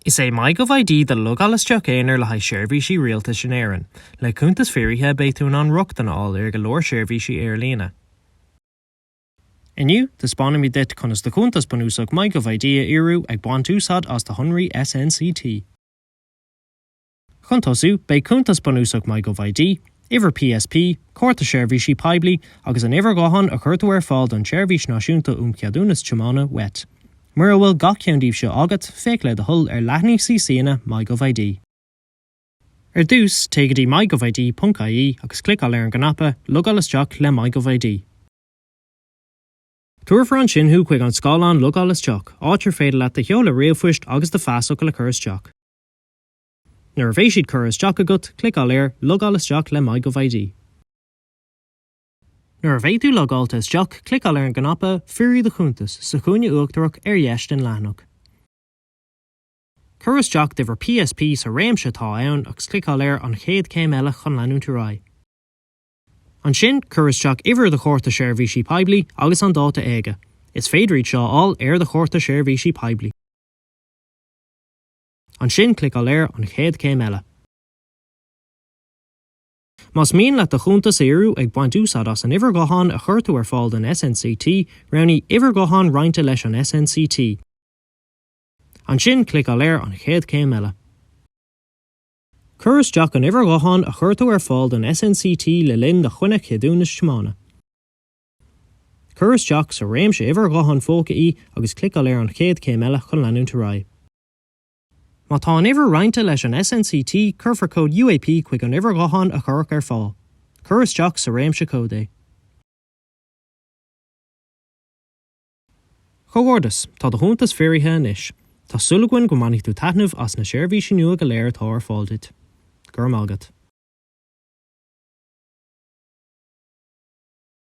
Is é mai go bhaidí de lugálasteach éonar le haid seirbhísí rialta sin éireann, le cúntas fíorithe béitún an ruachtaná ar go leor seirbhísí Airlíne. Inniu, tá spána mí dit chunas do cúntas banúsach mai go bhaidí a iarú ag baint úsad as do Honraí SNCT. Chun tosú, bé cúntas banúsach mai go bhaidí, Iver PSP, Córta seirbhísí Poiblí agus an Iver Gáhan a chuirtú ar fáil don seirbhís náisiúnta ceadúnas Tiomána wet. Mar a bhfuil gach ceanndíobh seo agat féic le de hull ar leithníí sína mai go bhaidí. Ar dús, tégadí mai go bhaidí.ie agus clicáil ar an gnapa lugálasteach le mai go bhaidí. Tuair an sin chuig an scáilán lugálasteach, áitir féidir le de cheola réamhfuist agus de feasach le chuiristeach. Nuair bhééis siad chuiristeach agat, clicáil ar lugálasteach le mai go bhaidí. Nuair bhéadú lugáilta isteach, clicáil ar an gnapa Fíorí de Chuntas sa chúine uachtarach ar dheist in leathnach. Chuiristeach de bhar PSP sa réimse tá ann agus clicáil ar an chéad céim eile chun leanún túráid. An sin, chuiristeach Iver de Chórta seirbhísí Poiblí agus an dáta éige. Is féidiríd seo all ar de Chórta seirbhísí Poiblí. An sin clicáil ar an chéad céim eile. Mas míon le de chuntas éireú ag baint úsad as an Iver Gáhan a chuirtú ar fáil den SNCT, roinní Iver Gáhan roinnte leis an SNCT. An sin clicáil ar an chéad céim eile. Chuiristeach an Iver Gáhan a chuirtú ar fáil den SNCT le linn de chuine ceadúnas Tiomána. Chuiristeach sa réimse Iver Gáhan fócaí agus clicáil ar an chéad céim eile chun leanún túráid. Má tá an Iver roinnte leis an SNCT curfar cód UAP chuig an Iver Gáhan a churach ar fáil. Chuiristeach sa réimse cód é. Chomórdas, tá do chuntas fíorithe anois. Tá sulúgainn go mbeadh tú taitneamh as na seirbhísí nua go léir atá ar fáilte. Gur mágad.